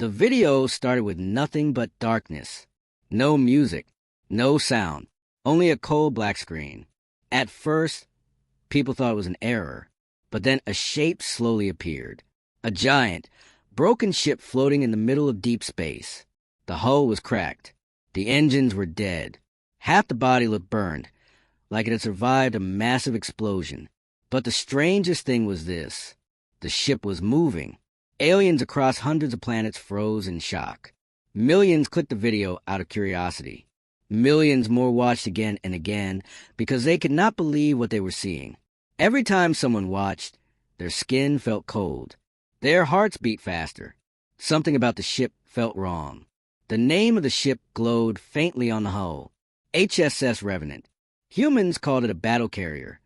The video started with nothing but darkness. No music, no sound, only a cold black screen. At first, people thought it was an error, but then a shape slowly appeared. A giant, broken ship floating in the middle of deep space. The hull was cracked. The engines were dead. Half the body looked burned, like it had survived a massive explosion. But the strangest thing was this. The ship was moving. Aliens across hundreds of planets froze in shock. Millions clicked the video out of curiosity. Millions more watched again and again because they could not believe what they were seeing. Every time someone watched, their skin felt cold. Their hearts beat faster. Something about the ship felt wrong. The name of the ship glowed faintly on the hull. HSS Revenant. Humans called it a battle carrier.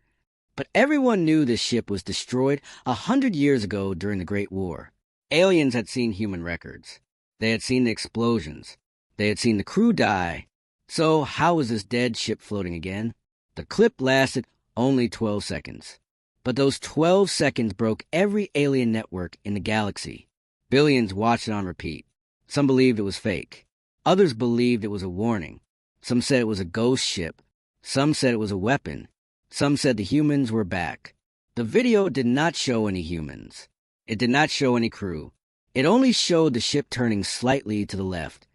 But everyone knew this ship was destroyed 100 years ago during the Great War. Aliens had seen human records. They had seen the explosions. They had seen the crew die. So how was this dead ship floating again? The clip lasted only 12 seconds. But those 12 seconds broke every alien network in the galaxy. Billions watched it on repeat. Some believed it was fake. Others believed it was a warning. Some said it was a ghost ship. Some said it was a weapon. Some said the humans were back. The video did not show any humans. It did not show any crew. It only showed the ship turning slightly to the left,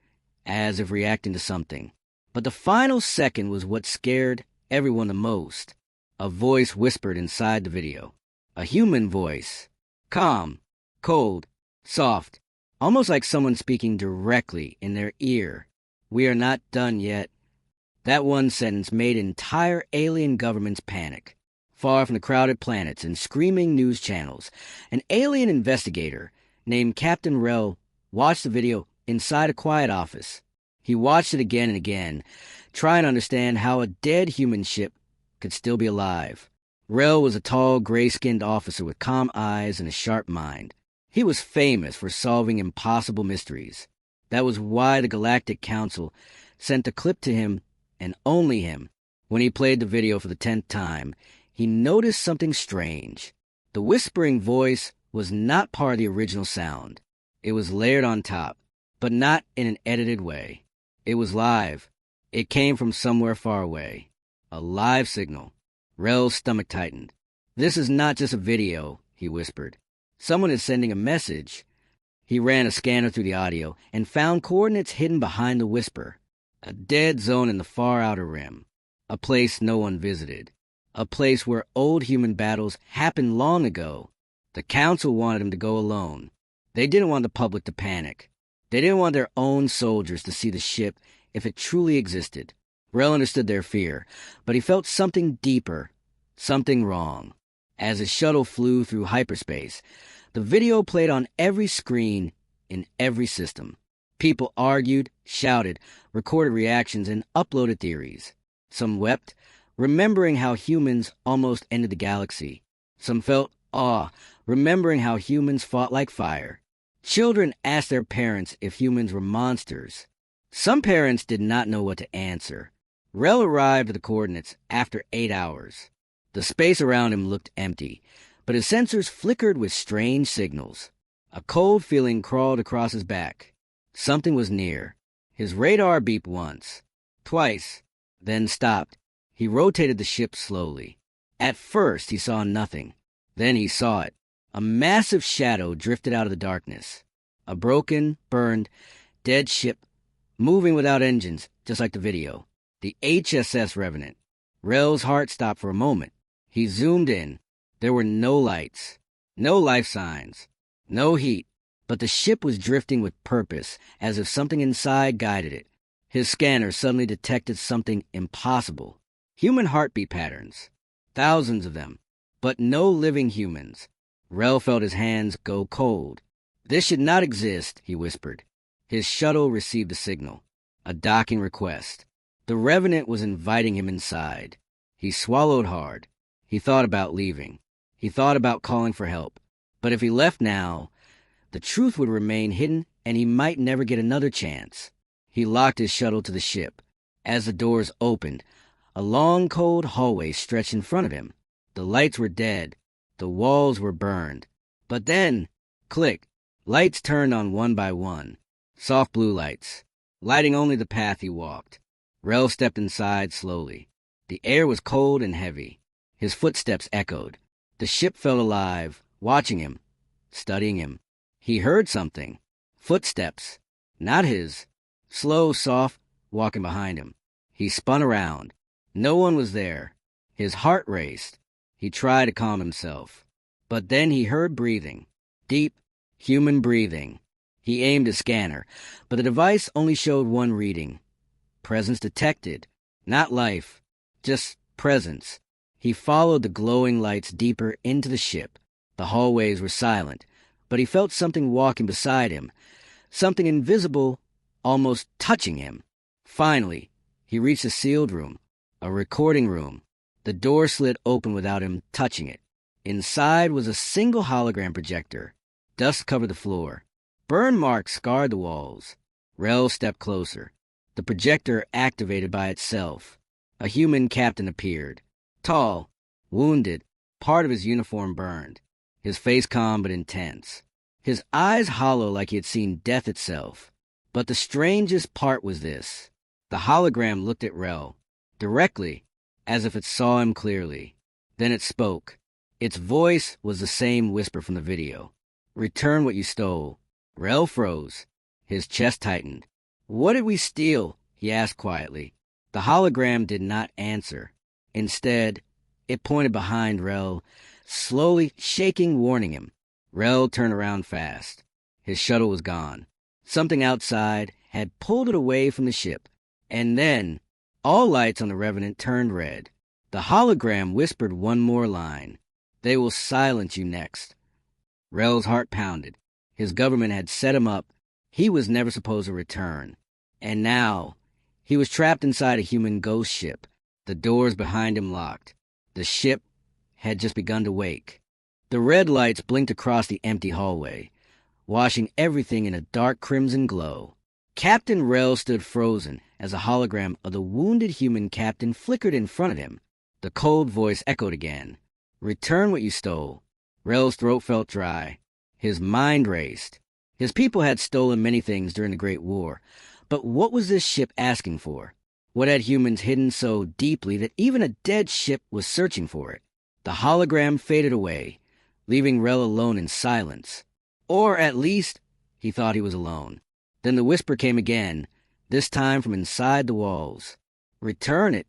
as if reacting to something. But the final second was what scared everyone the most. A voice whispered inside the video. A human voice. Calm, cold, soft, almost like someone speaking directly in their ear. "We are not done yet." That one sentence made entire alien governments panic. Far from the crowded planets and screaming news channels, an alien investigator named Captain Rel watched the video inside a quiet office. He watched it again and again, trying to understand how a dead human ship could still be alive. Rel was a tall, gray-skinned officer with calm eyes and a sharp mind. He was famous for solving impossible mysteries. That was why the Galactic Council sent a clip to him, and only him. When he played the video for the 10th time, he noticed something strange. The whispering voice was not part of the original sound. It was layered on top, but not in an edited way. It was live. It came from somewhere far away. A live signal. Rel's stomach tightened. "This is not just a video," he whispered. "Someone is sending a message." He ran a scanner through the audio and found coordinates hidden behind the whisper. A dead zone in the far outer rim. A place no one visited. A place where old human battles happened long ago. The council wanted him to go alone. They didn't want the public to panic. They didn't want their own soldiers to see the ship if it truly existed. Rel understood their fear, but he felt something deeper, something wrong. As his shuttle flew through hyperspace, the video played on every screen in every system. People argued, shouted, recorded reactions, and uploaded theories. Some wept, remembering how humans almost ended the galaxy. Some felt awe, remembering how humans fought like fire. Children asked their parents if humans were monsters. Some parents did not know what to answer. Rel arrived at the coordinates after 8 hours. The space around him looked empty, but his sensors flickered with strange signals. A cold feeling crawled across his back. Something was near. His radar beeped once, twice, then stopped. He rotated the ship slowly. At first, he saw nothing. Then he saw it. A massive shadow drifted out of the darkness. A broken, burned, dead ship, moving without engines, just like the video. The HSS Revenant. Rel's heart stopped for a moment. He zoomed in. There were no lights, no life signs, no heat, but the ship was drifting with purpose, as if something inside guided it. His scanner suddenly detected something impossible. Human heartbeat patterns. Thousands of them, but no living humans. Rel felt his hands go cold. "This should not exist," he whispered. His shuttle received a signal, a docking request. The Revenant was inviting him inside. He swallowed hard. He thought about leaving. He thought about calling for help. But if he left now, the truth would remain hidden and he might never get another chance. He locked his shuttle to the ship. As the doors opened, a long, cold hallway stretched in front of him. The lights were dead. The walls were burned. But then, click, Lights turned on one by one, soft blue lights, lighting only the path he walked. Rel stepped inside slowly. The air was cold and heavy. His footsteps echoed. The ship felt alive, watching him, studying him. He heard something. Footsteps. Not his. Slow, soft, walking behind him. He spun around. No one was there. His heart raced. He tried to calm himself. But then he heard breathing. Deep, human breathing. He aimed a scanner, but the device only showed one reading. Presence detected. Not life. Just presence. He followed the glowing lights deeper into the ship. The hallways were silent, but he felt something walking beside him. Something invisible, almost touching him. Finally, he reached a sealed room. A recording room. The door slid open without him touching it. Inside was a single hologram projector. Dust covered the floor. Burn marks scarred the walls. Rel stepped closer. The projector activated by itself. A human captain appeared. Tall, wounded, part of his uniform burned. His face calm but intense. His eyes hollow like he had seen death itself. But the strangest part was this. The hologram looked at Rel, directly, as if it saw him clearly. Then it spoke. Its voice was the same whisper from the video. Return what you stole. Rel froze. His chest tightened. What did we steal? He asked quietly. The hologram did not answer. Instead, it pointed behind Rel, slowly shaking, warning him. Rel turned around fast. His shuttle was gone. Something outside had pulled it away from the ship. And then, all lights on the Revenant turned red. The hologram whispered one more line. They will silence you next. Rel's heart pounded. His government had set him up. He was never supposed to return. And now, he was trapped inside a human ghost ship. The doors behind him locked. The ship had just begun to wake. The red lights blinked across the empty hallway, washing everything in a dark crimson glow. Captain Rel stood frozen as a hologram of the wounded human captain flickered in front of him. The cold voice echoed again. Return what you stole. Rel's throat felt dry. His mind raced. His people had stolen many things during the Great War, but what was this ship asking for? What had humans hidden so deeply that even a dead ship was searching for it? The hologram faded away, leaving Rel alone in silence. Or at least, he thought he was alone. Then the whisper came again, this time from inside the walls. Return it.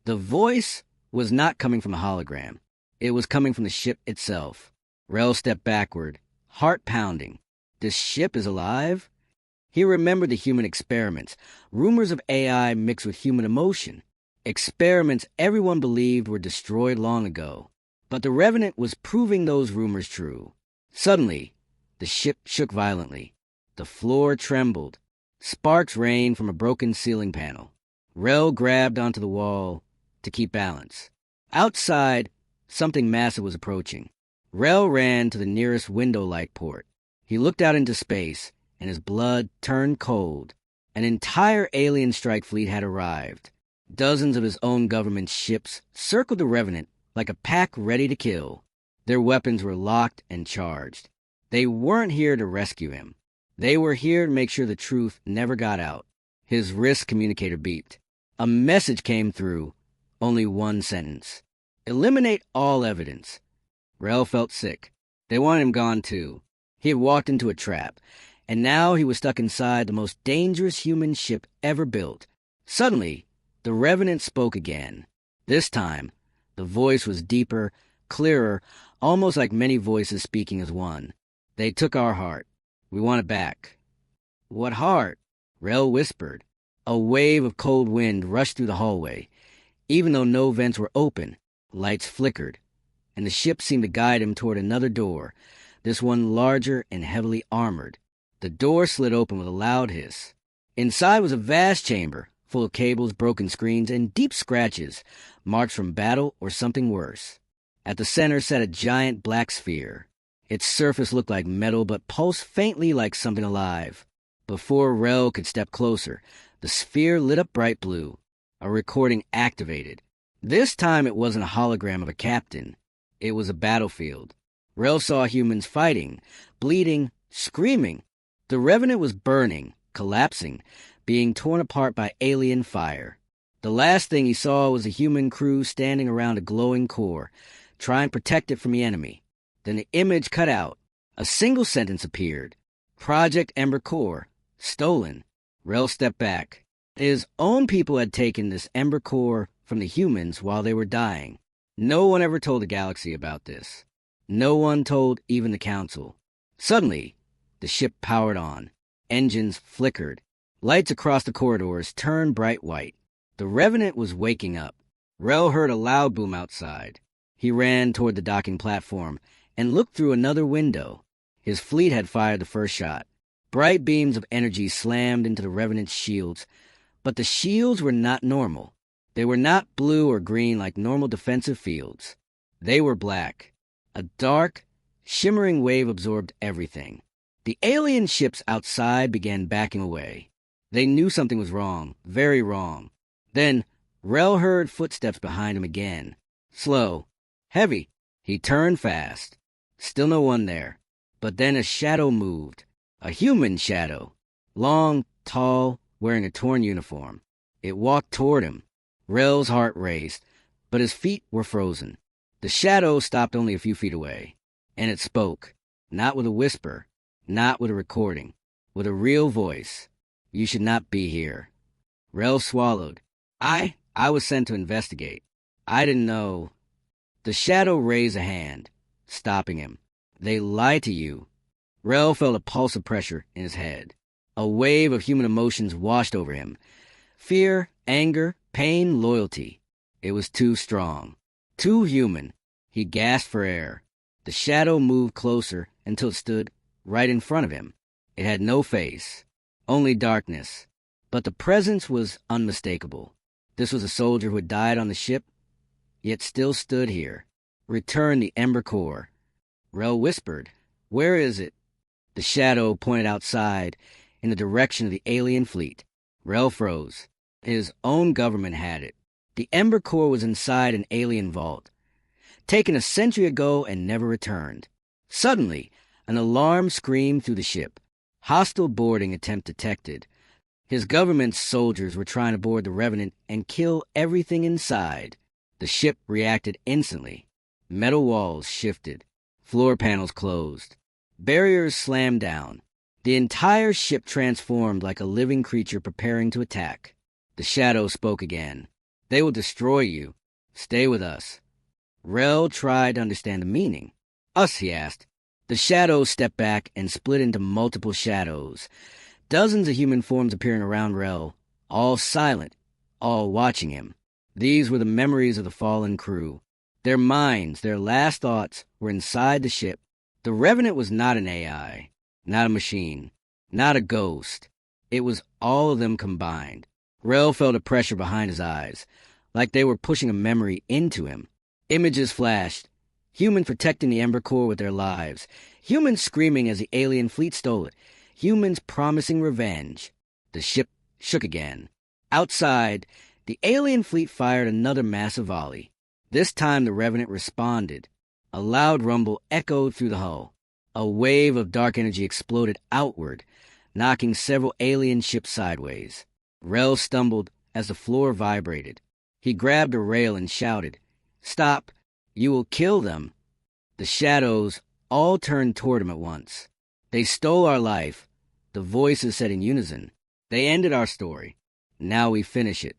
The voice was not coming from a hologram. It was coming from the ship itself. Rel stepped backward, heart pounding. This ship is alive? He remembered the human experiments, rumors of AI mixed with human emotion. Experiments everyone believed were destroyed long ago. But the Revenant was proving those rumors true. Suddenly, the ship shook violently. The floor trembled. Sparks rained from a broken ceiling panel. Rel grabbed onto the wall to keep balance. Outside, something massive was approaching. Rel ran to the nearest window-like port. He looked out into space, and his blood turned cold. An entire alien strike fleet had arrived. Dozens of his own government's ships circled the Revenant like a pack ready to kill. Their weapons were locked and charged. They weren't here to rescue him. They were here to make sure the truth never got out. His wrist communicator beeped. A message came through. Only one sentence. Eliminate all evidence. Rel felt sick. They wanted him gone too. He had walked into a trap, and now he was stuck inside the most dangerous human ship ever built. Suddenly, the Revenant spoke again. This time, the voice was deeper, clearer, almost like many voices speaking as one. They took our heart. We want it back. What heart? Rel whispered. A wave of cold wind rushed through the hallway. Even though no vents were open, lights flickered, and the ship seemed to guide him toward another door, this one larger and heavily armored. The door slid open with a loud hiss. Inside was a vast chamber, full of cables, broken screens, and deep scratches, marks from battle or something worse. At the center sat a giant black sphere. Its surface looked like metal, but pulsed faintly like something alive. Before Rel could step closer, the sphere lit up bright blue. A recording activated. This time it wasn't a hologram of a captain. It was a battlefield. Rel saw humans fighting, bleeding, screaming. The Revenant was burning, collapsing, being torn apart by alien fire. The last thing he saw was a human crew standing around a glowing core, trying to protect it from the enemy. Then the image cut out. A single sentence appeared. Project Ember Core. Stolen. Rel stepped back. His own people had taken this Ember Core from the humans while they were dying. No one ever told the galaxy about this. No one told even the Council. Suddenly, the ship powered on. Engines flickered. Lights across the corridors turned bright white. The Revenant was waking up. Rel heard a loud boom outside. He ran toward the docking platform and looked through another window. His fleet had fired the first shot. Bright beams of energy slammed into the Revenant's shields, but the shields were not normal. They were not blue or green like normal defensive fields. They were black. A dark, shimmering wave absorbed everything. The alien ships outside began backing away. They knew something was wrong, very wrong. Then, Rel heard footsteps behind him again. Slow, heavy. He turned fast. Still no one there. But then a shadow moved. A human shadow. Long, tall, wearing a torn uniform. It walked toward him. Rel's heart raced, but his feet were frozen. The shadow stopped only a few feet away. And it spoke. Not with a whisper. Not with a recording. With a real voice. You should not be here. Rel swallowed. I was sent to investigate. I didn't know. The shadow raised a hand, stopping him. They lied to you. Rel felt a pulse of pressure in his head. A wave of human emotions washed over him. Fear, anger, pain, loyalty. It was too strong. Too human. He gasped for air. The shadow moved closer until it stood right in front of him. It had no face. Only darkness. But the presence was unmistakable. This was a soldier who had died on the ship, yet still stood here. Return the Ember Core. Rel whispered, "Where is it?" The shadow pointed outside, in the direction of the alien fleet. Rel froze. His own government had it. The Ember Core was inside an alien vault, taken a century ago and never returned. Suddenly, an alarm screamed through the ship. Hostile boarding attempt detected. His government's soldiers were trying to board the Revenant and kill everything inside. The ship reacted instantly. Metal walls shifted. Floor panels closed. Barriers slammed down. The entire ship transformed like a living creature preparing to attack. The shadow spoke again. "They will destroy you. Stay with us." Rel tried to understand the meaning. "Us?" he asked. The shadow stepped back and split into multiple shadows. Dozens of human forms appearing around Rel, all silent, all watching him. These were the memories of the fallen crew. Their minds, their last thoughts, were inside the ship. The Revenant was not an AI, not a machine, not a ghost. It was all of them combined. Rel felt a pressure behind his eyes, like they were pushing a memory into him. Images flashed. Humans protecting the Ember Core with their lives. Humans screaming as the alien fleet stole it. Humans promising revenge. The ship shook again. Outside, the alien fleet fired another massive volley. This time the Revenant responded. A loud rumble echoed through the hull. A wave of dark energy exploded outward, knocking several alien ships sideways. Rel stumbled as the floor vibrated. He grabbed a rail and shouted, "Stop! You will kill them!" The shadows all turned toward him at once. "They stole our life," the voices said in unison. "They ended our story. Now we finish it."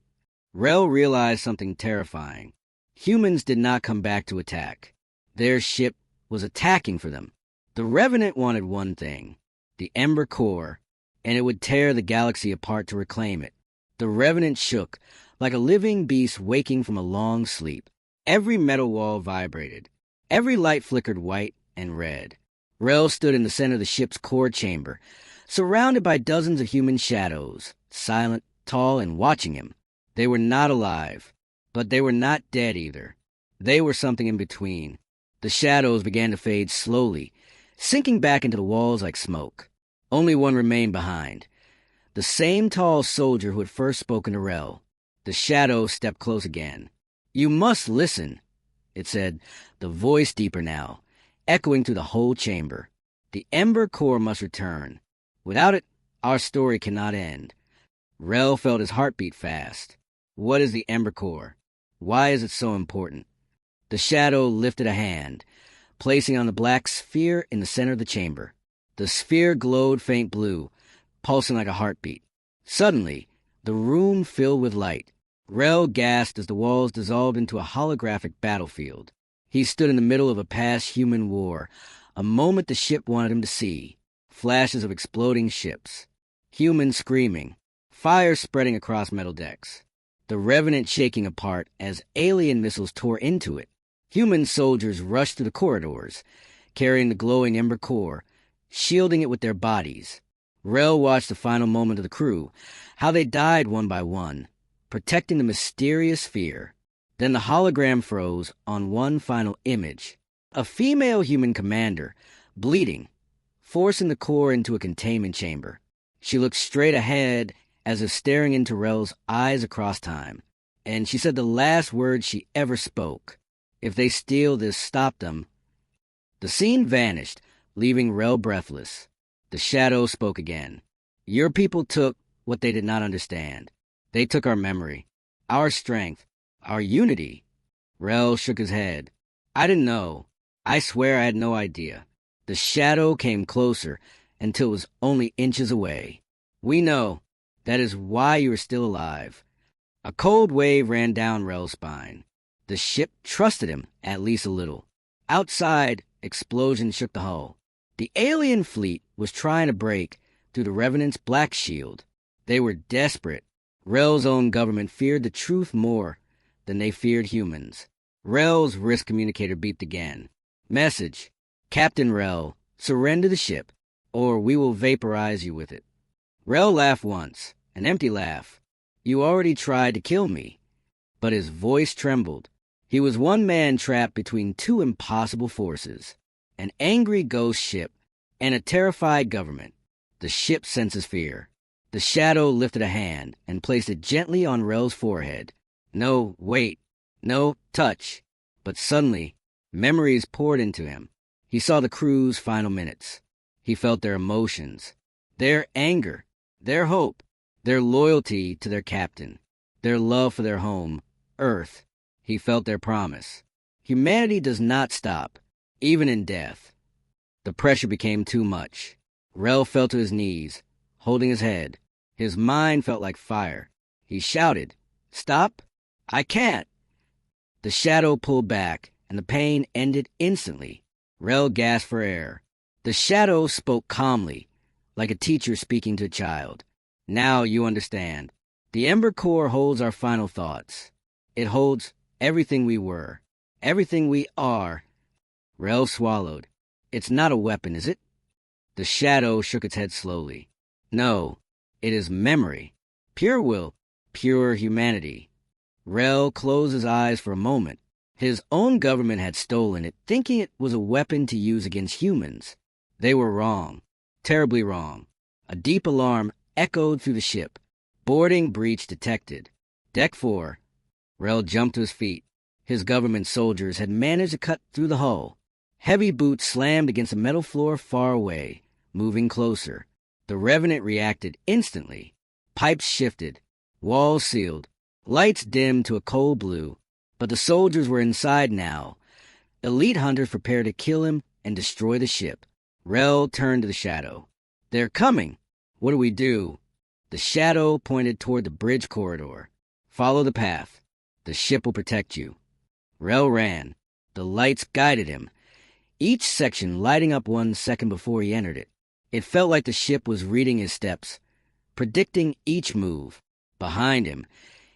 Rel realized something terrifying. Humans did not come back to attack. Their ship was attacking for them. The Revenant wanted one thing, the Ember Core, and it would tear the galaxy apart to reclaim it. The Revenant shook, like a living beast waking from a long sleep. Every metal wall vibrated. Every light flickered white and red. Rel stood in the center of the ship's core chamber, surrounded by dozens of human shadows, silent, tall, and watching him. They were not alive, but they were not dead either. They were something in between. The shadows began to fade slowly, sinking back into the walls like smoke. Only one remained behind. The same tall soldier who had first spoken to Rel. The shadow stepped close again. "You must listen," it said, the voice deeper now, echoing through the whole chamber. The Ember Core must return. Without it, our story cannot end. Rel felt his heart beat fast. What is the Ember Core? Why is it so important? The shadow lifted a hand, placing on the black sphere in the center of the chamber. The sphere glowed faint blue, pulsing like a heartbeat. Suddenly, the room filled with light. Rel gasped as the walls dissolved into a holographic battlefield. He stood in the middle of a past human war, a moment the ship wanted him to see. Flashes of exploding ships, humans screaming, fire spreading across metal decks. The Revenant shaking apart as alien missiles tore into it. Human soldiers rushed through the corridors, carrying the glowing Ember Core, shielding it with their bodies. Rel watched the final moment of the crew, how they died one by one, protecting the mysterious sphere. Then the hologram froze on one final image. A female human commander, bleeding, forcing the core into a containment chamber. She looked straight ahead as if staring into Rel's eyes across time. And she said the last words she ever spoke. If they steal this, stop them. The scene vanished, leaving Rel breathless. The shadow spoke again. Your people took what they did not understand. They took our memory, our strength, our unity. Rel shook his head. I didn't know. I swear I had no idea. The shadow came closer until it was only inches away. We know. That is why you are still alive. A cold wave ran down Rel's spine. The ship trusted him, at least a little. Outside, explosions shook the hull. The alien fleet was trying to break through the Revenant's black shield. They were desperate. Rel's own government feared the truth more than they feared humans. Rel's wrist communicator beeped again. Message. Captain Rel, surrender the ship, or we will vaporize you with it. Rel laughed once, an empty laugh. You already tried to kill me. But his voice trembled. He was one man trapped between two impossible forces. An angry ghost ship and a terrified government. The ship senses fear. The shadow lifted a hand and placed it gently on Rel's forehead. No, wait. No, touch. But suddenly, memories poured into him. He saw the crew's final minutes. He felt their emotions, their anger, their hope, their loyalty to their captain, their love for their home, Earth. He felt their promise. Humanity does not stop, even in death. The pressure became too much. Rel fell to his knees, holding his head. His mind felt like fire. He shouted, Stop! I can't! The shadow pulled back, and the pain ended instantly. Rel gasped for air. The shadow spoke calmly, like a teacher speaking to a child. Now you understand. The Ember Core holds our final thoughts. It holds everything we were, everything we are. Rel swallowed. It's not a weapon, is it? The shadow shook its head slowly. No, it is memory. Pure will, pure humanity. Rel closed his eyes for a moment. His own government had stolen it, thinking it was a weapon to use against humans. They were wrong, terribly wrong. A deep alarm echoed through the ship. Boarding breach detected. Deck 4. Rel jumped to his feet. His government soldiers had managed to cut through the hull. Heavy boots slammed against a metal floor far away, moving closer. The Revenant reacted instantly. Pipes shifted, walls sealed, lights dimmed to a cold blue. But the soldiers were inside now. Elite hunters prepared to kill him and destroy the ship. Rel turned to the shadow. They're coming. What do we do? The shadow pointed toward the bridge corridor. Follow the path. The ship will protect you. Rel ran. The lights guided him, each section lighting up 1 second before he entered it. It felt like the ship was reading his steps, predicting each move. Behind him,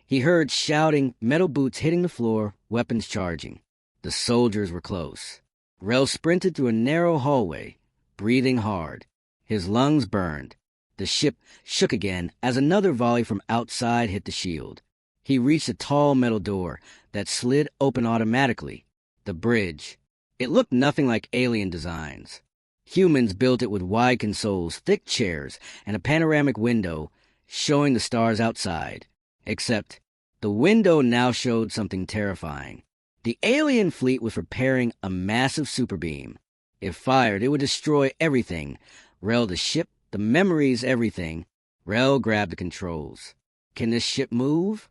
he heard shouting, metal boots hitting the floor, weapons charging. The soldiers were close. Rel sprinted through a narrow hallway, breathing hard. His lungs burned. The ship shook again as another volley from outside hit the shield. He reached a tall metal door that slid open automatically. The bridge. It looked nothing like alien designs. Humans built it with wide consoles, thick chairs, and a panoramic window showing the stars outside. Except the window now showed something terrifying. The alien fleet was preparing a massive superbeam. If fired, it would destroy everything. Rel, the ship, the memories, everything. Rel grabbed the controls. Can this ship move?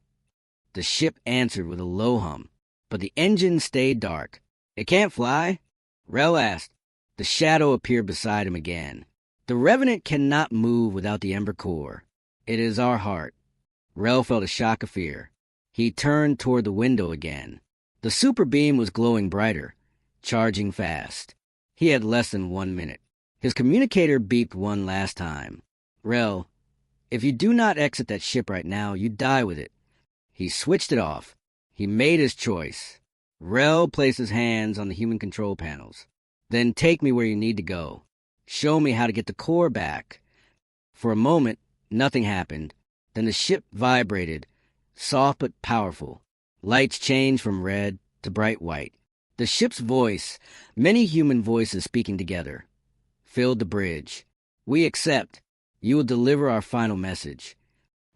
The ship answered with a low hum, but the engine stayed dark. It can't fly? Rel asked. The shadow appeared beside him again. The Revenant cannot move without the Ember Core. It is our heart. Rel felt a shock of fear. He turned toward the window again. The super beam was glowing brighter, charging fast. He had less than 1 minute. His communicator beeped one last time. Rel, if you do not exit that ship right now, you die with it. He switched it off. He made his choice. Rel placed his hands on the human control panels. Then take me where you need to go. Show me how to get the core back. For a moment, nothing happened. Then the ship vibrated, soft but powerful. Lights changed from red to bright white. The ship's voice, many human voices speaking together, filled the bridge. We accept. You will deliver our final message.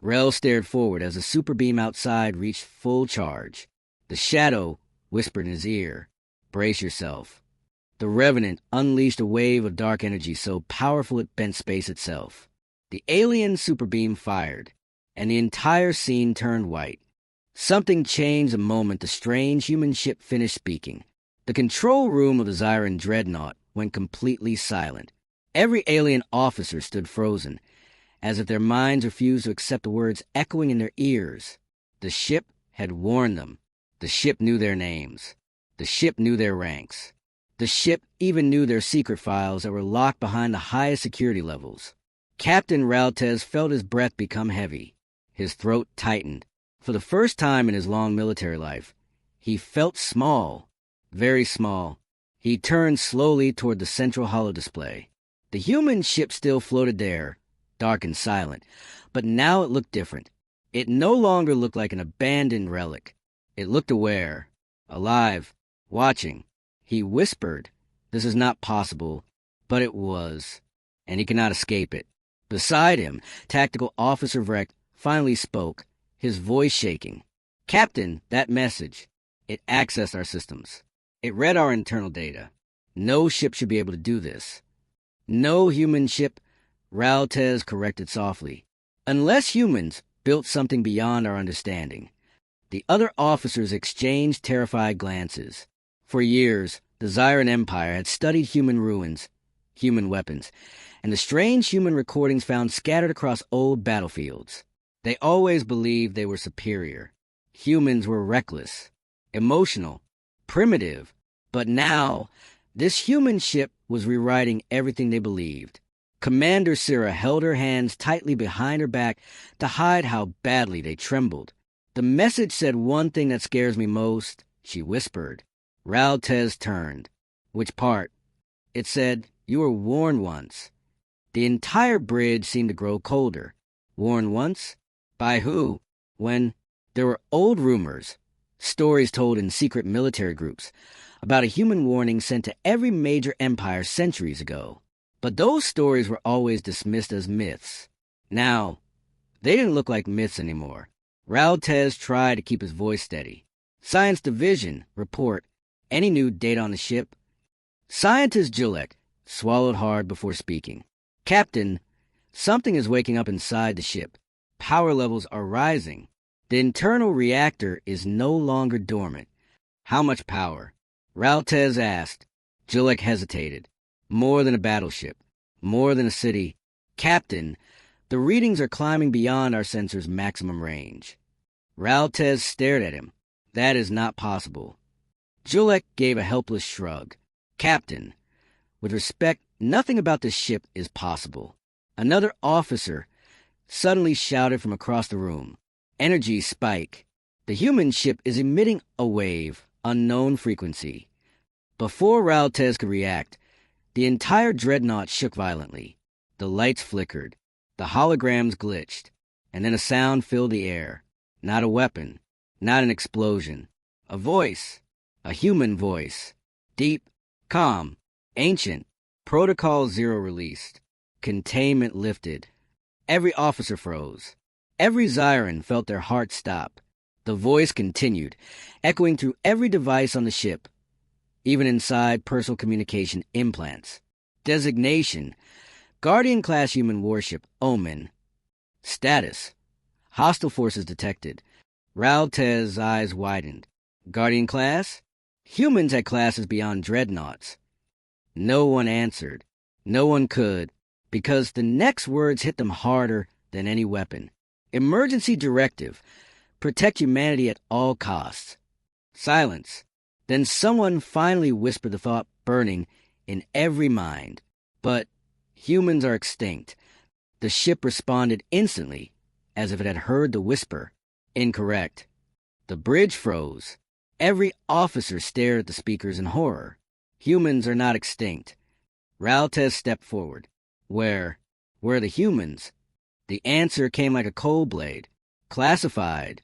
Rel stared forward as the super beam outside reached full charge. The shadow whispered in his ear, brace yourself. The Revenant unleashed a wave of dark energy so powerful it bent space itself. The alien super beam fired, and the entire scene turned white. Something changed the moment the strange human ship finished speaking. The control room of the Zyran dreadnought went completely silent. Every alien officer stood frozen, as if their minds refused to accept the words echoing in their ears. The ship had warned them. The ship knew their names. The ship knew their ranks. The ship even knew their secret files that were locked behind the highest security levels. Captain Raltez felt his breath become heavy. His throat tightened. For the first time in his long military life, he felt small, very small. He turned slowly toward the central holodisplay. The human ship still floated there, dark and silent, but now it looked different. It no longer looked like an abandoned relic. It looked aware, alive, watching. He whispered, "This is not possible," but it was, and he could not escape it. Beside him, Tactical Officer Vreck finally spoke, his voice shaking. "Captain, that message. It accessed our systems. It read our internal data. No ship should be able to do this." "No human ship," Raltez corrected softly. "Unless humans built something beyond our understanding." The other officers exchanged terrified glances. For years, the Zyran Empire had studied human ruins, human weapons, and the strange human recordings found scattered across old battlefields. They always believed they were superior. Humans were reckless, emotional, primitive. But now, this human ship was rewriting everything they believed. Commander Syrah held her hands tightly behind her back to hide how badly they trembled. "The message said one thing that scares me most," she whispered. Raltez turned. "Which part?" "It said, you were warned once." The entire bridge seemed to grow colder. Warned once? By who? When there were old rumors, stories told in secret military groups, about a human warning sent to every major empire centuries ago. But those stories were always dismissed as myths. Now, they didn't look like myths anymore. Raltez tried to keep his voice steady. "Science Division, report. Any new data on the ship?" Scientist Julek swallowed hard before speaking. "Captain, something is waking up inside the ship. Power levels are rising. The internal reactor is no longer dormant." "How much power?" Raltez asked. Julek hesitated. "More than a battleship. More than a city." "Captain, the readings are climbing beyond our sensor's maximum range." Raltez stared at him. "That is not possible." Julek gave a helpless shrug. "Captain, with respect, nothing about this ship is possible." Another officer suddenly shouted from across the room. "Energy spike. The human ship is emitting a wave, unknown frequency." Before Raltez could react, the entire dreadnought shook violently. The lights flickered. The holograms glitched. And then a sound filled the air. Not a weapon. Not an explosion. A voice. A human voice. Deep, calm, ancient. Protocol 0 released. Containment lifted. Every officer froze. Every Zyran felt their heart stop. The voice continued, echoing through every device on the ship. even inside personal communication implants. Designation: Guardian-class human warship Omen. Status: Hostile forces detected. Raltez's eyes widened. Guardian class? Humans had classes beyond dreadnoughts. No one answered. No one could, because the next words hit them harder than any weapon. Emergency directive: protect humanity at all costs. Silence. Then someone finally whispered the thought burning in every mind. But humans are extinct. The ship responded instantly, as if it had heard the whisper. Incorrect. The bridge froze. Every officer stared at the speakers in horror. Humans are not extinct. Raltez stepped forward. Where are the humans? The answer came like a cold blade. Classified.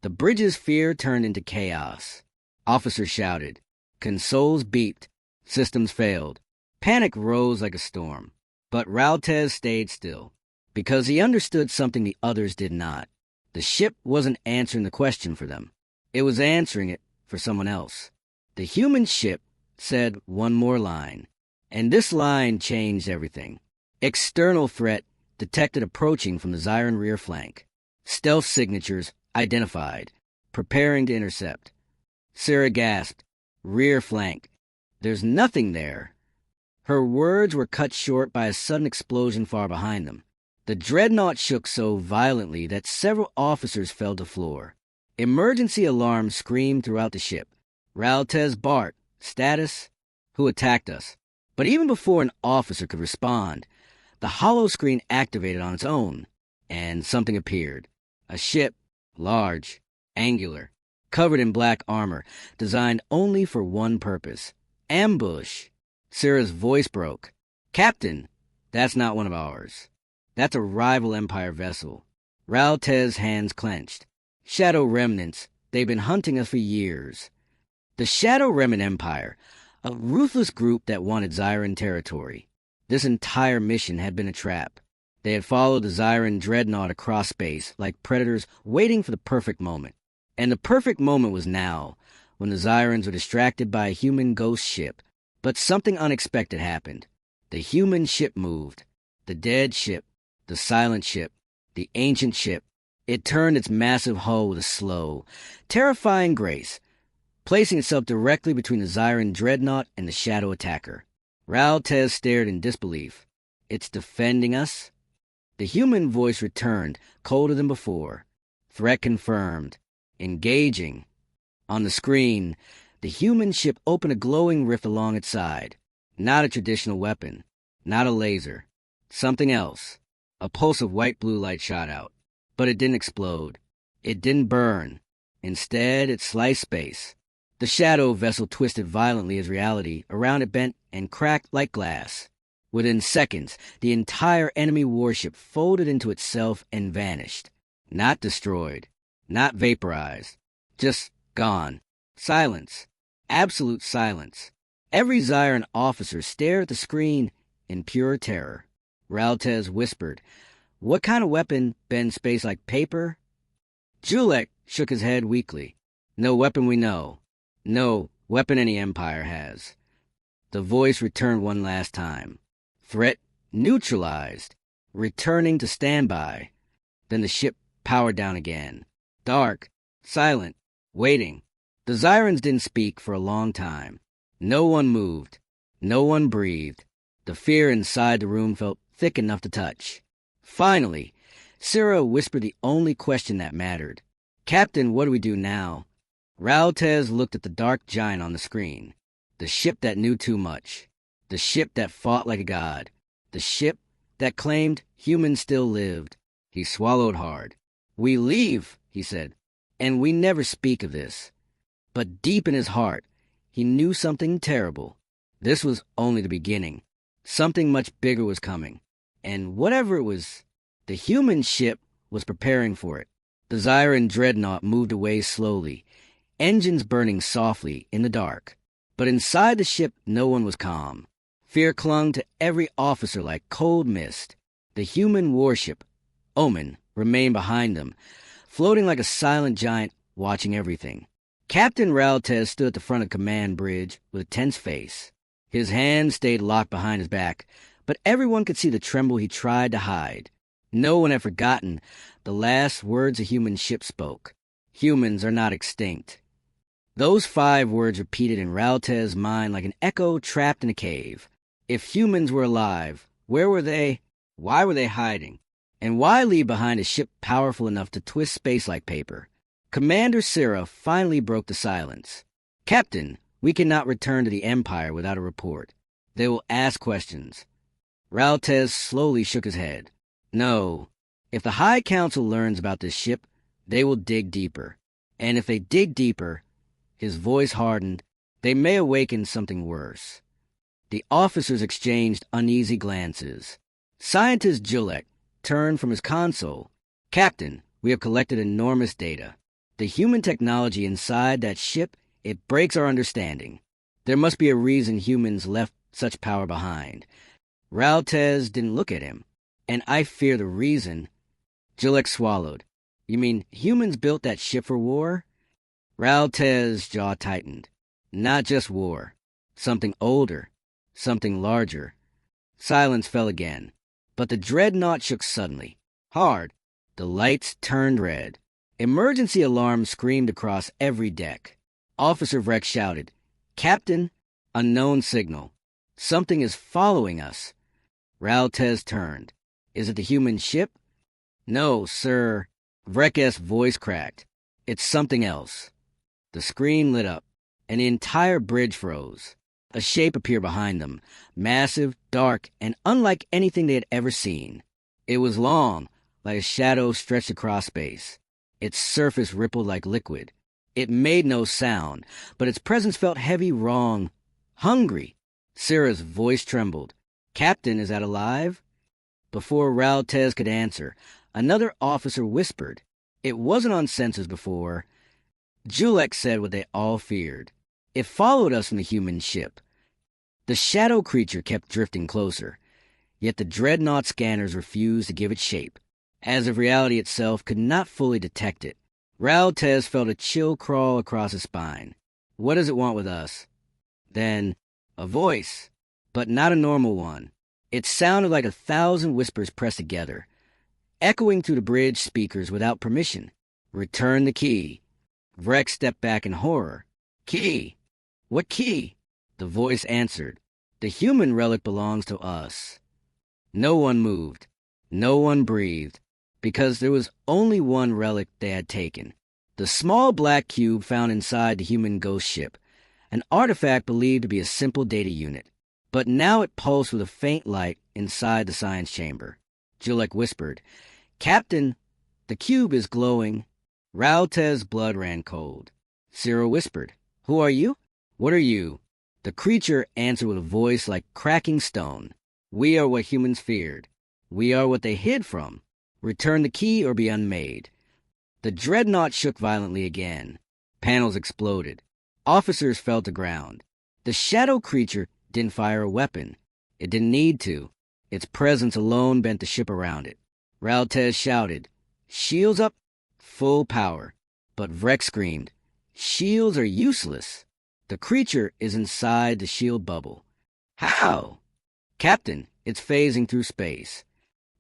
The bridge's fear turned into chaos. Officers shouted. Consoles beeped. Systems failed. Panic rose like a storm. But Raltez stayed still, because he understood something the others did not. The ship wasn't answering the question for them. It was answering it for someone else. The human ship said one more line, and this line changed everything. External threat detected approaching from the Zyran rear flank. Stealth signatures identified, preparing to intercept. Sarah gasped. Rear flank. There's nothing there. Her words were cut short by a sudden explosion far behind them. The dreadnought shook so violently that several officers fell to the floor. Emergency alarms screamed throughout the ship. Raltez barked. Status: who attacked us? But even before an officer could respond, the hollow screen activated on its own, and something appeared. A ship, large, angular, covered in black armor, designed only for one purpose: ambush. Sarah's voice broke. Captain, that's not one of ours. That's a rival Empire vessel. Raltez's hands clenched. Shadow remnants. They've been hunting us for years. The Shadow Remnant Empire, a ruthless group that wanted Zyran territory. This entire mission had been a trap. They had followed the Zyran dreadnought across space like predators waiting for the perfect moment. And the perfect moment was now, when the Zyrans were distracted by a human ghost ship. But something unexpected happened. The human ship moved. The dead ship. The silent ship. The ancient ship. It turned its massive hull with a slow, terrifying grace, placing itself directly between the Zyran dreadnought and the shadow attacker. Raltez stared in disbelief. It's defending us? The human voice returned, colder than before. Threat confirmed. Engaging. On the screen, the human ship opened a glowing rift along its side. Not a traditional weapon. Not a laser. Something else. A pulse of white-blue light shot out. But it didn't explode. It didn't burn. Instead, it sliced space. The shadow vessel twisted violently as reality around it bent and cracked like glass. Within seconds, the entire enemy warship folded into itself and vanished. Not destroyed. Not vaporized. Just gone. Silence. Absolute silence. Every Zyran officer stared at the screen in pure terror. Raltez whispered, "What kind of weapon bends space like paper?" Julek shook his head weakly. "No weapon we know. No weapon any empire has." The voice returned one last time. Threat neutralized. Returning to standby. Then the ship powered down again. Dark. Silent. Waiting. The Zyrans didn't speak for a long time. No one moved. No one breathed. The fear inside the room felt thick enough to touch. Finally, Sarah whispered the only question that mattered. "Captain, what do we do now?" Raltez looked at the dark giant on the screen. The ship that knew too much. The ship that fought like a god. The ship that claimed humans still lived. He swallowed hard. "We leave," he said, "and we never speak of this." But deep in his heart, he knew something terrible. This was only the beginning. Something much bigger was coming. And whatever it was, the human ship was preparing for it. The Zyran dreadnought moved away slowly, engines burning softly in the dark. But inside the ship, no one was calm. Fear clung to every officer like cold mist. The human warship, Omen, remained behind them, floating like a silent giant, watching everything. Captain Raltez stood at the front of the command bridge with a tense face. His hands stayed locked behind his back, but everyone could see the tremble he tried to hide. No one had forgotten the last words a human ship spoke. Humans are not extinct. Those 5 words repeated in Raltez's mind like an echo trapped in a cave. If humans were alive, where were they? Why were they hiding? And why leave behind a ship powerful enough to twist space like paper? Commander Syrah finally broke the silence. Captain, we cannot return to the Empire without a report. They will ask questions. Raltez slowly shook his head. No. If the High Council learns about this ship, they will dig deeper. And if they dig deeper, his voice hardened, they may awaken something worse. The officers exchanged uneasy glances. Scientist Julek turned from his console. Captain, we have collected enormous data. The human technology inside that ship, it breaks our understanding. There must be a reason humans left such power behind. Raltez didn't look at him. And I fear the reason. Julek swallowed. You mean humans built that ship for war? Raltez's jaw tightened. Not just war. Something older. Something larger. Silence fell again. But the dreadnought shook suddenly. Hard. The lights turned red. Emergency alarms screamed across every deck. Officer Vreck shouted, Captain, unknown signal. Something is following us. Raltez turned. Is it the human ship? No, sir. Vreck's voice cracked. It's something else. The screen lit up, and the entire bridge froze. A shape appeared behind them, massive, dark, and unlike anything they had ever seen. It was long, like a shadow stretched across space. Its surface rippled like liquid. It made no sound, but its presence felt heavy, wrong, hungry. Syrah's voice trembled. Captain, is that alive? Before Raltez could answer, another officer whispered. It wasn't on sensors before. Julek said what they all feared. It followed us from the human ship. The shadow creature kept drifting closer, yet the dreadnought scanners refused to give it shape, as if reality itself could not fully detect it. Raltez felt a chill crawl across his spine. What does it want with us? Then, a voice, but not a normal one. It sounded like 1,000 whispers pressed together, echoing through the bridge speakers without permission. Return the key. Vreck stepped back in horror. Key? What key? The voice answered. The human relic belongs to us. No one moved. No one breathed, because there was only one relic they had taken. The small black cube found inside the human ghost ship, an artifact believed to be a simple data unit. But now it pulsed with a faint light inside the science chamber. Julek whispered, Captain, the cube is glowing. Raltez's blood ran cold. Syrah whispered, Who are you? What are you? The creature answered with a voice like cracking stone. We are what humans feared. We are what they hid from. Return the key or be unmade. The dreadnought shook violently again. Panels exploded. Officers fell to ground. The shadow creature didn't fire a weapon. It didn't need to. Its presence alone bent the ship around it. Raltez shouted, Shields up, full power. But Vreck screamed, Shields are useless. The creature is inside the shield bubble. How? Captain, it's phasing through space.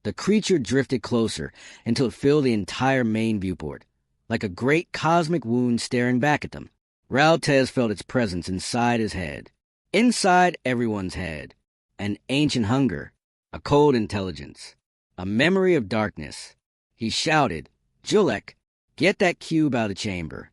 The creature drifted closer until it filled the entire main viewport, like a great cosmic wound staring back at them. Raltez felt its presence inside his head. Inside everyone's head. An ancient hunger, a cold intelligence, a memory of darkness. He shouted, Julek, get that cube out of the chamber.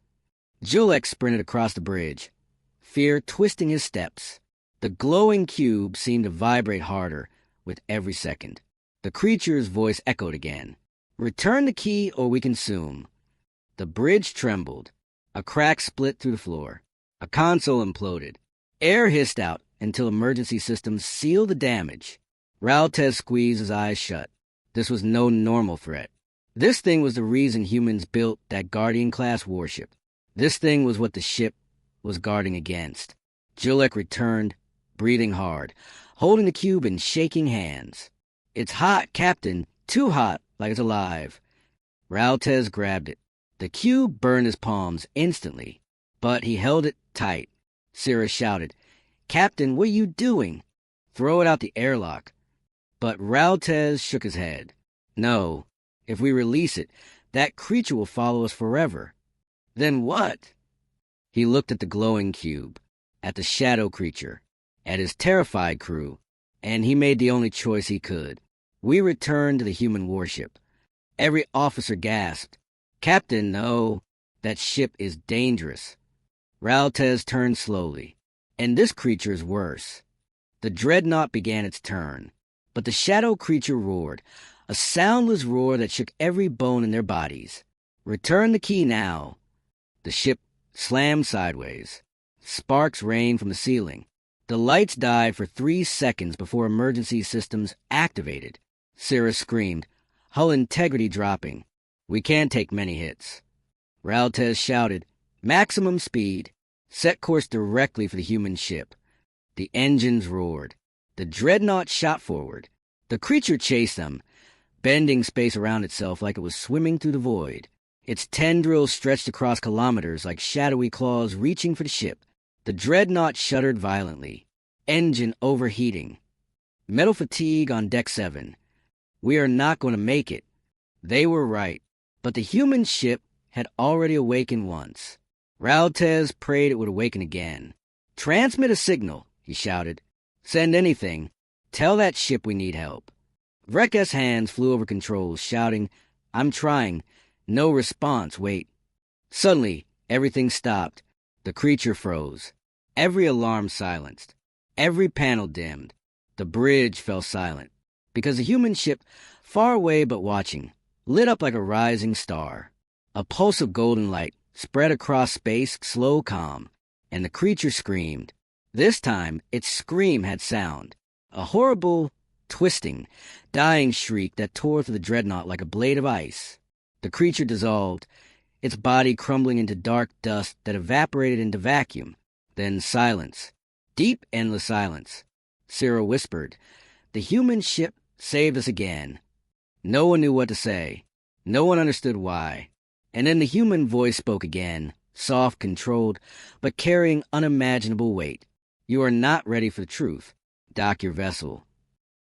Julek sprinted across the bridge, fear twisting his steps. The glowing cube seemed to vibrate harder with every second. The creature's voice echoed again. Return the key or we consume. The bridge trembled. A crack split through the floor. A console imploded. Air hissed out until emergency systems sealed the damage. Raltez squeezed his eyes shut. This was no normal threat. This thing was the reason humans built that Guardian-class warship. This thing was what the ship was guarding against. Julek returned, breathing hard, holding the cube in shaking hands. It's hot, Captain. Too hot, like it's alive. Raltez grabbed it. The cube burned his palms instantly. but he held it tight. Syrah shouted, "Captain, what are you doing? Throw it out the airlock." But Raltez shook his head. "No, if we release it, that creature will follow us forever." "Then what?" He looked at the glowing cube, at the shadow creature, at his terrified crew, and he made the only choice he could. We returned to the human warship. Every officer gasped. "Captain, no, that ship is dangerous." Raltez turned slowly. "And this creature is worse." The dreadnought began its turn, but the shadow creature roared, a soundless roar that shook every bone in their bodies. "Return the key now." The ship slammed sideways. Sparks rained from the ceiling. The lights died for 3 seconds before emergency systems activated. Syrah screamed, hull integrity dropping. "We can't take many hits." Raltez shouted, "Maximum speed. Set course directly for the human ship." The engines roared. The dreadnought shot forward. The creature chased them, bending space around itself like it was swimming through the void. Its tendrils stretched across kilometers like shadowy claws reaching for the ship. The dreadnought shuddered violently. Engine overheating. Metal fatigue on Deck 7. "We are not going to make it." They were right, but the human ship had already awakened once. Raltez prayed it would awaken again. "Transmit a signal," he shouted. "Send anything. Tell that ship we need help." Vrek's hands flew over controls, shouting, "I'm trying." No response. "Wait." Suddenly, everything stopped. The creature froze. Every alarm silenced. Every panel dimmed. The bridge fell silent, because the human ship, far away but watching, lit up like a rising star. A pulse of golden light spread across space, slow calm, and the creature screamed. This time, its scream had sound. A horrible, twisting, dying shriek that tore through the dreadnought like a blade of ice. The creature dissolved, its body crumbling into dark dust that evaporated into vacuum. Then silence. Deep, endless silence. Syrah whispered, "The human ship saved us again." No one knew what to say. No one understood why. And then the human voice spoke again, soft, controlled, but carrying unimaginable weight. "You are not ready for the truth. Dock your vessel."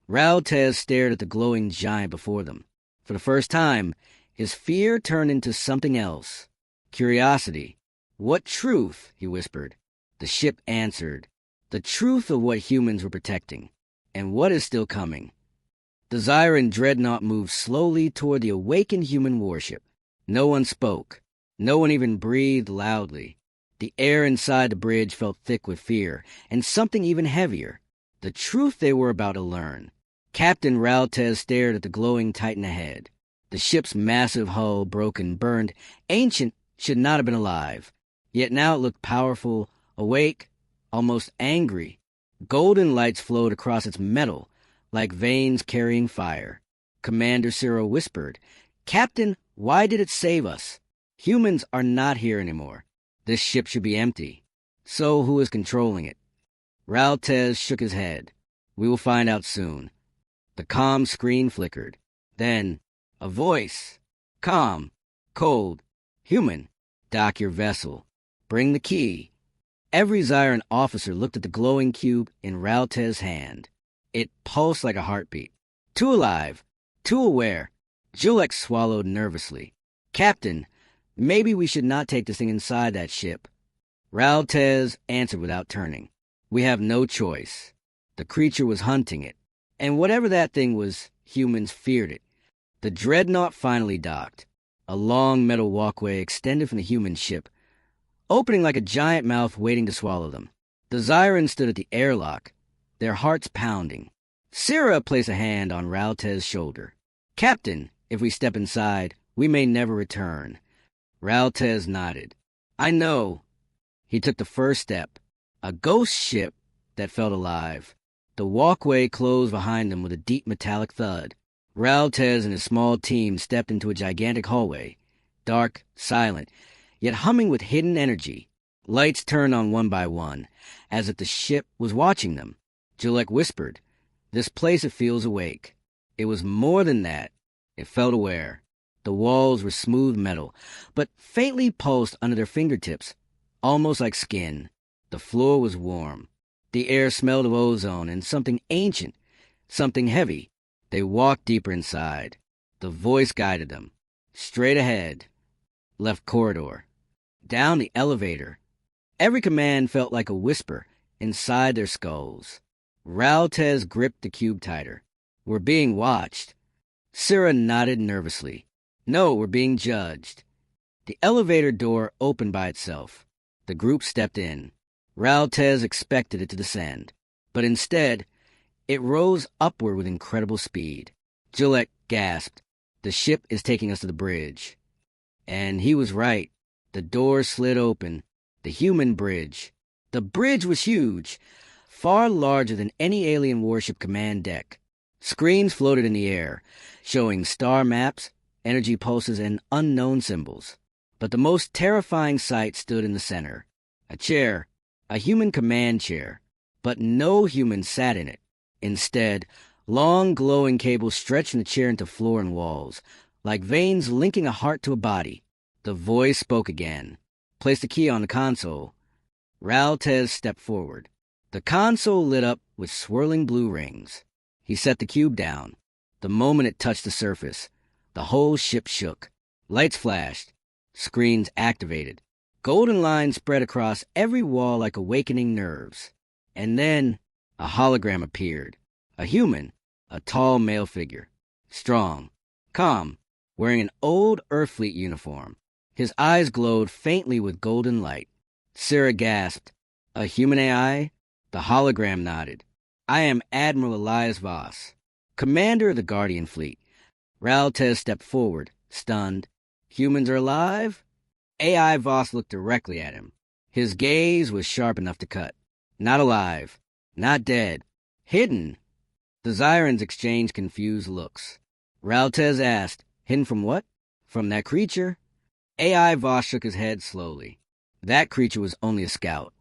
Raltez stared at the glowing giant before them. For the first time, his fear turned into something else. Curiosity. "What truth?" he whispered. The ship answered, "The truth of what humans were protecting, and what is still coming." The Zyran dreadnought moved slowly toward the awakened human warship. No one spoke. No one even breathed loudly. The air inside the bridge felt thick with fear, and something even heavier. The truth they were about to learn. Captain Raltez stared at the glowing titan ahead. The ship's massive hull, broken, burned, ancient, should not have been alive. Yet now it looked powerful, awake, almost angry. Golden lights flowed across its metal, like veins carrying fire. Commander Syrah whispered, "Captain, why did it save us? Humans are not here anymore. This ship should be empty. So who is controlling it?" Raltez shook his head. "We will find out soon." The comm screen flickered. Then, a voice. Calm, cold, human. "Dock your vessel. Bring the key." Every Zyran officer looked at the glowing cube in Raltez's hand. It pulsed like a heartbeat. Too alive, too aware. Julek swallowed nervously. "Captain, maybe we should not take this thing inside that ship." Raltez answered without turning. "We have no choice." The creature was hunting it. And whatever that thing was, humans feared it. The dreadnought finally docked. A long metal walkway extended from the human ship, opening like a giant mouth waiting to swallow them. The Zyrans stood at the airlock, their hearts pounding. Syrah placed a hand on Raltez's shoulder. "Captain, if we step inside, we may never return." Raltez nodded. "I know." He took the first step. A ghost ship that felt alive. The walkway closed behind them with a deep metallic thud. Raltez and his small team stepped into a gigantic hallway, dark, silent, yet humming with hidden energy. Lights turned on one by one, as if the ship was watching them. Julek whispered, "This place, it feels awake." It was more than that. It felt aware. The walls were smooth metal, but faintly pulsed under their fingertips, almost like skin. The floor was warm. The air smelled of ozone and something ancient, something heavy. They walked deeper inside. The voice guided them. Straight ahead. Left corridor. Down the elevator. Every command felt like a whisper inside their skulls. Raltez gripped the cube tighter. We're being watched. Syrah nodded nervously. No, we're being judged. The elevator door opened by itself. The group stepped in. Raltez expected it to descend, but instead, it rose upward with incredible speed. Julek gasped. The ship is taking us to the bridge. And he was right. The door slid open. The human bridge. The bridge was huge, far larger than any alien warship command deck. Screens floated in the air, showing star maps, energy pulses, and unknown symbols. But the most terrifying sight stood in the center. A chair, a human command chair, but no human sat in it. Instead, long glowing cables stretched from the chair into floor and walls, like veins linking a heart to a body. The voice spoke again. Place the key on the console. Raltez stepped forward. The console lit up with swirling blue rings. He set the cube down. The moment it touched the surface, the whole ship shook. Lights flashed. Screens activated. Golden lines spread across every wall like awakening nerves. And then a hologram appeared. A human, a tall male figure. Strong, calm, wearing an old Earthfleet uniform. His eyes glowed faintly with golden light. Syrah gasped. A human AI? The hologram nodded. I am Admiral Elias Voss, commander of the Guardian Fleet. Raltez stepped forward, stunned. Humans are alive? AI Voss looked directly at him. His gaze was sharp enough to cut. Not alive. Not dead. Hidden. The Zyrans exchanged confused looks. Raltez asked, hidden from what? From that creature? AI Voss shook his head slowly. That creature was only a scout.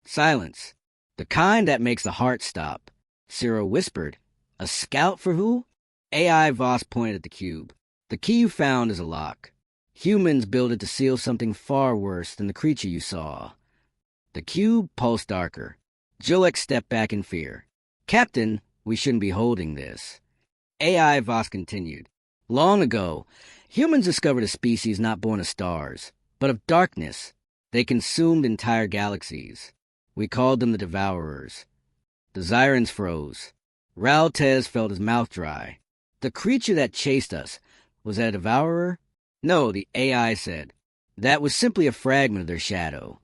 Silence. The kind that makes the heart stop. Syrah whispered. A scout for who? AI Voss pointed at the cube. The key you found is a lock. Humans built it to seal something far worse than the creature you saw. The cube pulsed darker. Julek stepped back in fear. Captain, we shouldn't be holding this. AI Voss continued. Long ago, humans discovered a species not born of stars, but of darkness. They consumed entire galaxies. We called them the Devourers. The Zyrans froze. Raltez felt his mouth dry. The creature that chased us, was that a Devourer? No, the AI said. That was simply a fragment of their shadow.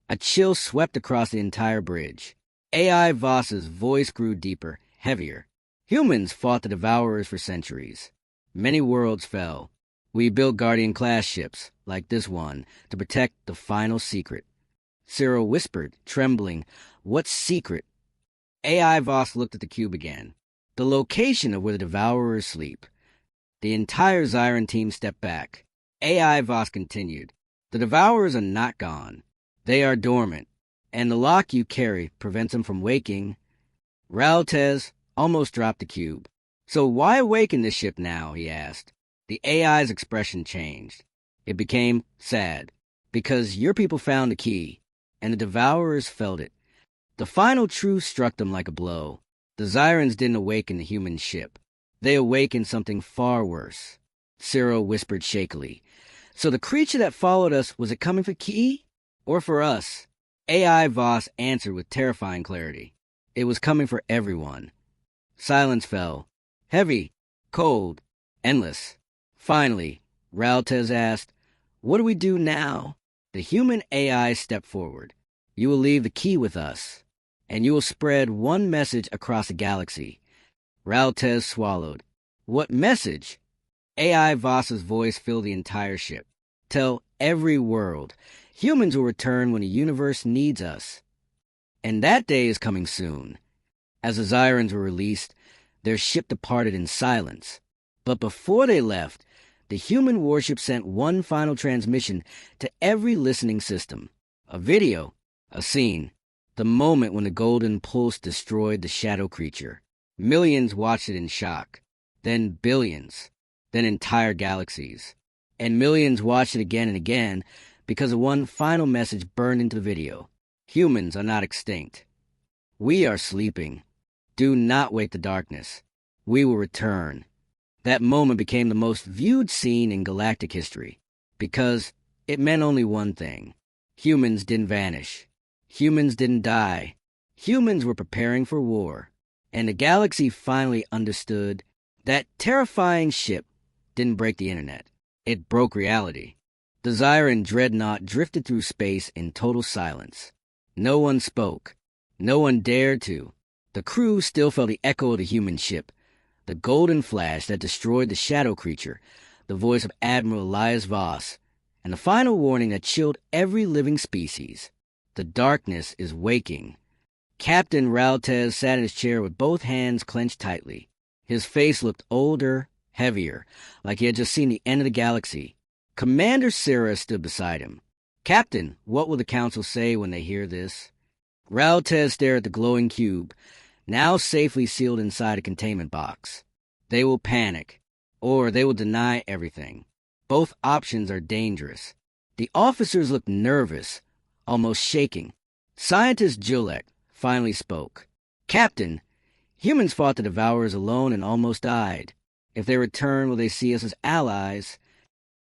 A chill swept across the entire bridge. AI Voss's voice grew deeper, heavier. Humans fought the Devourers for centuries. Many worlds fell. We built Guardian-class ships, like this one, to protect the final secret. Syrah whispered, trembling, what secret? AI Voss looked at the cube again. The location of where the Devourers sleep. The entire Zyran team stepped back. AI Voss continued. The Devourers are not gone. They are dormant, and the lock you carry prevents them from waking. Raltez almost dropped the cube. So why awaken this ship now, he asked. The AI's expression changed. It became sad. Because your people found the key, and the Devourers felt it. The final truth struck them like a blow. The Zyrans didn't awaken the human ship. They awakened something far worse. Syrah whispered shakily. So the creature that followed us, was it coming for Key? Or for us? AI Voss answered with terrifying clarity. It was coming for everyone. Silence fell. Heavy, cold, endless. Finally, Raltez asked, what do we do now? The human AI stepped forward. You will leave the key with us, and you will spread one message across the galaxy. Raltez swallowed. What message? AI Voss's voice filled the entire ship. Tell every world. Humans will return when the universe needs us. And that day is coming soon. As the Zyrans were released, their ship departed in silence. But before they left, the human warship sent one final transmission to every listening system. A video, a scene, the moment when the golden pulse destroyed the shadow creature. Millions watched it in shock. Then billions. Then entire galaxies. And millions watched it again and again, because of one final message burned into the video. Humans are not extinct. We are sleeping. Do not wait the darkness. We will return. That moment became the most viewed scene in galactic history because it meant only one thing. Humans didn't vanish. Humans didn't die. Humans were preparing for war. And the galaxy finally understood that terrifying ship didn't break the internet. It broke reality. Desire and Dreadnought drifted through space in total silence. No one spoke. No one dared to. The crew still felt the echo of the human ship, the golden flash that destroyed the shadow creature, the voice of Admiral Elias Voss, and the final warning that chilled every living species. The darkness is waking. Captain Raltez sat in his chair with both hands clenched tightly. His face looked older, heavier, like he had just seen the end of the galaxy. Commander Sarah stood beside him. "Captain, what will the council say when they hear this?" Raltez stared at the glowing cube, now safely sealed inside a containment box. They will panic, or they will deny everything. Both options are dangerous. The officers looked nervous, almost shaking. Scientist Julek finally spoke. "Captain, humans fought the Devourers alone and almost died. If they return, will they see us as allies?"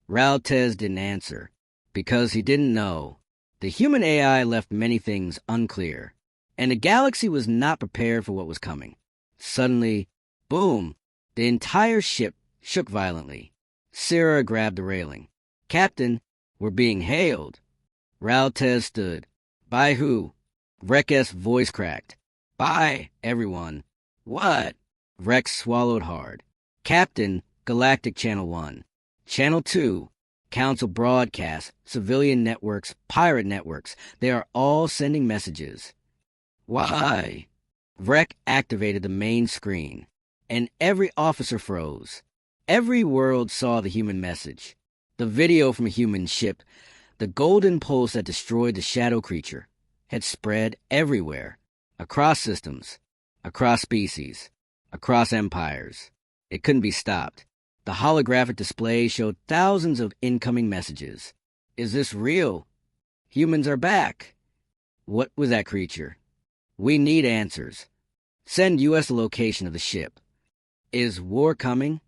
Raltez didn't answer, because he didn't know. The human AI left many things unclear, and the galaxy was not prepared for what was coming. Suddenly, boom, the entire ship shook violently. Sarah grabbed the railing. "Captain, we're being hailed." Raltez stood. "By who?" Rek's voice cracked. "By everyone." "What?" Rex swallowed hard. "Captain, Galactic Channel 1. Channel 2, Council broadcasts, civilian networks, pirate networks. They are all sending messages." "Why?" Vrek activated the main screen, and every officer froze. Every world saw the human message. The video from a human ship, the golden pulse that destroyed the shadow creature, had spread everywhere, across systems, across species, across empires. It couldn't be stopped. The holographic display showed thousands of incoming messages. "Is this real? Humans are back." What was that creature? "We need answers. Send U.S. location of the ship." Is war coming?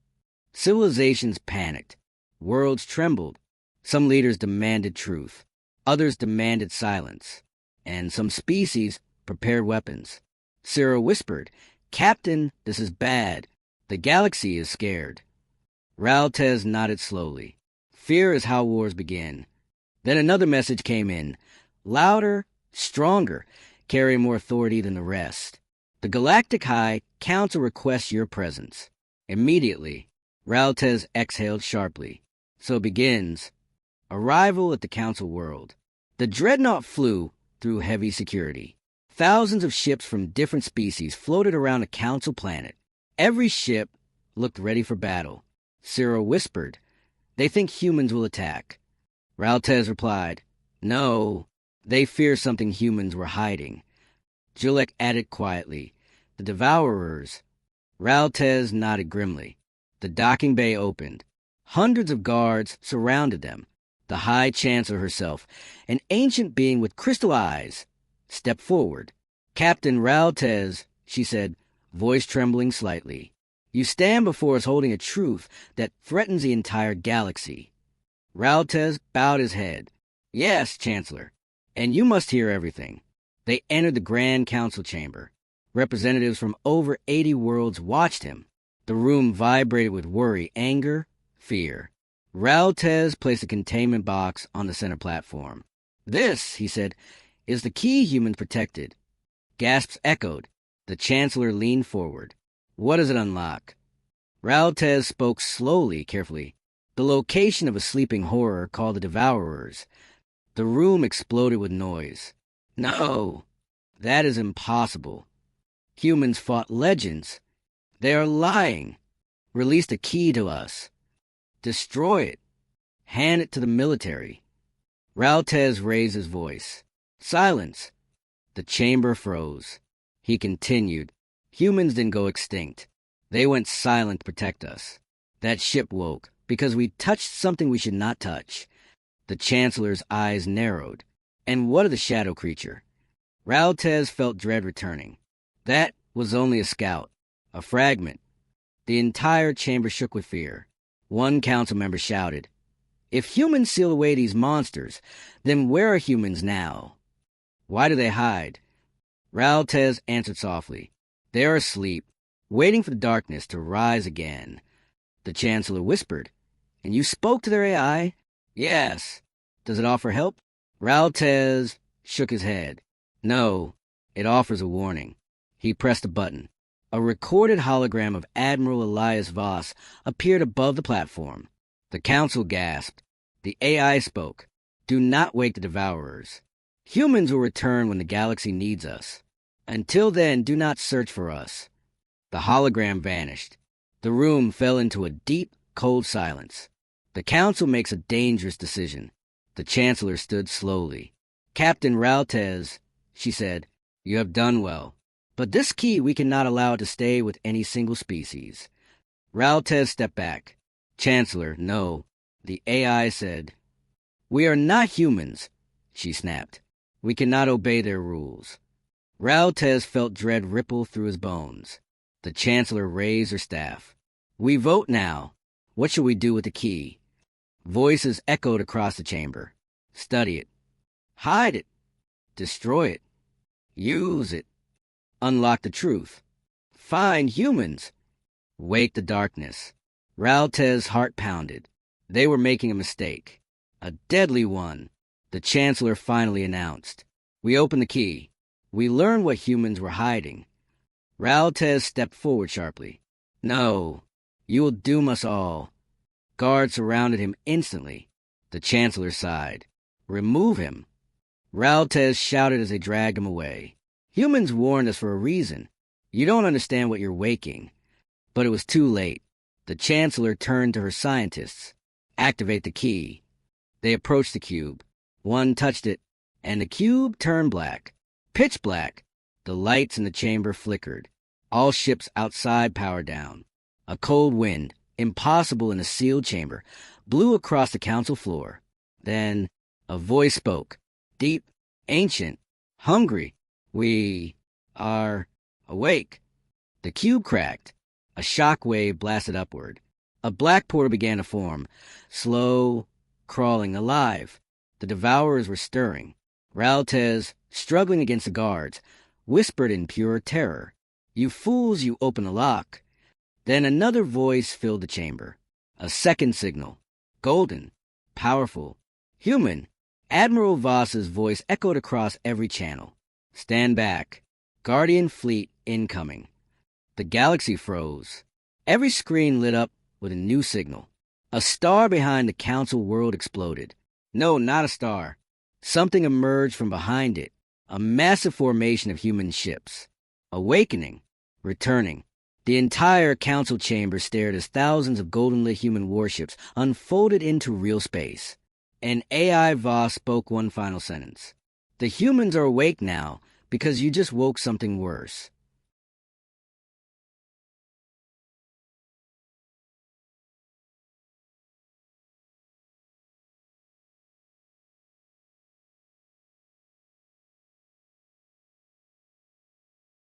Civilizations panicked. Worlds trembled. Some leaders demanded truth. Others demanded silence. And some species prepared weapons. Sarah whispered, "Captain, this is bad. The galaxy is scared." Raltez nodded slowly. Fear is how wars begin. Then another message came in, louder, stronger, carrying more authority than the rest. "The Galactic High Council requests your presence." Immediately, Raltez exhaled sharply. So it begins. Arrival at the Council world. The Dreadnought flew through heavy security. Thousands of ships from different species floated around the Council planet. Every ship looked ready for battle. Sarah whispered, "They think humans will attack." Raltez replied, "No, they fear something humans were hiding." Julek added quietly, "The Devourers." Raltez nodded grimly. The docking bay opened. Hundreds of guards surrounded them. The High Chancellor herself, an ancient being with crystal eyes, stepped forward. "Captain Raltez," she said, voice trembling slightly, "you stand before us holding a truth that threatens the entire galaxy." Raltez bowed his head. "Yes, Chancellor, and you must hear everything." They entered the Grand Council chamber. Representatives from over 80 worlds watched him. The room vibrated with worry, anger, fear. Raltez placed a containment box on the center platform. "This," he said, "is the key humans protected." Gasps echoed. The Chancellor leaned forward. "What does it unlock?" Raltez spoke slowly, carefully. "The location of a sleeping horror called the Devourers." The room exploded with noise. "No, that is impossible. Humans fought legends. They are lying. Release the key to us. Destroy it. Hand it to the military." Raltez raised his voice. "Silence." The chamber froze. He continued, "Humans didn't go extinct. They went silent to protect us. That ship woke because we touched something we should not touch. The Chancellor's eyes narrowed. And what of the shadow creature? Raltez felt dread returning. That was only a scout, a fragment. The entire chamber shook with fear. One council member shouted, "If humans seal away these monsters, then where are humans now? Why do they hide?" Raltez answered softly, "They are asleep, waiting for the darkness to rise again." The Chancellor whispered, "And you spoke to their AI?" "Yes." "Does it offer help?" Raltez shook his head. "No, it offers a warning." He pressed a button. A recorded hologram of Admiral Elias Voss appeared above the platform. The council gasped. The AI spoke. "Do not wake the Devourers. Humans will return when the galaxy needs us. Until then, do not search for us." The hologram vanished. The room fell into a deep, cold silence. The council makes a dangerous decision. The Chancellor stood slowly. "Captain Raltez," she said, "you have done well. But this key we cannot allow it to stay with any single species." Raltez stepped back. "Chancellor, no." The AI said, "We are not humans," she snapped. "We cannot obey their rules." Raltez felt dread ripple through his bones. The Chancellor raised her staff. "We vote now. What shall we do with the key?" Voices echoed across the chamber. "Study it. Hide it. Destroy it. Use it. Unlock the truth. Find humans. Wake the darkness." Raltez's heart pounded. They were making a mistake. A deadly one. The Chancellor finally announced. "We open the key. We learn what humans were hiding." Raltez stepped forward sharply. "No, you will doom us all." Guards surrounded him instantly. The Chancellor sighed. "Remove him." Raltez shouted as they dragged him away. "Humans warned us for a reason. You don't understand what you're waking." But it was too late. The Chancellor turned to her scientists. "Activate the key." They approached the cube. One touched it, and the cube turned black. Pitch black. The lights in the chamber flickered. All ships outside powered down. A cold wind, impossible in a sealed chamber, blew across the council floor. Then a voice spoke, deep, ancient, hungry. "We are awake." The cube cracked. A shock wave blasted upward. A black portal began to form, slow, crawling, alive. The Devourers were stirring. Raltez, struggling against the guards, whispered in pure terror, "You fools, you open the lock." Then another voice filled the chamber. A second signal. Golden. Powerful. Human. Admiral Voss's voice echoed across every channel. "Stand back. Guardian fleet incoming." The galaxy froze. Every screen lit up with a new signal. A star behind the council world exploded. No, not a star. Something emerged from behind it. A massive formation of human ships. Awakening. Returning. The entire council chamber stared as thousands of golden-lit human warships unfolded into real space. And AI Voss spoke one final sentence. "The humans are awake now because you just woke something worse."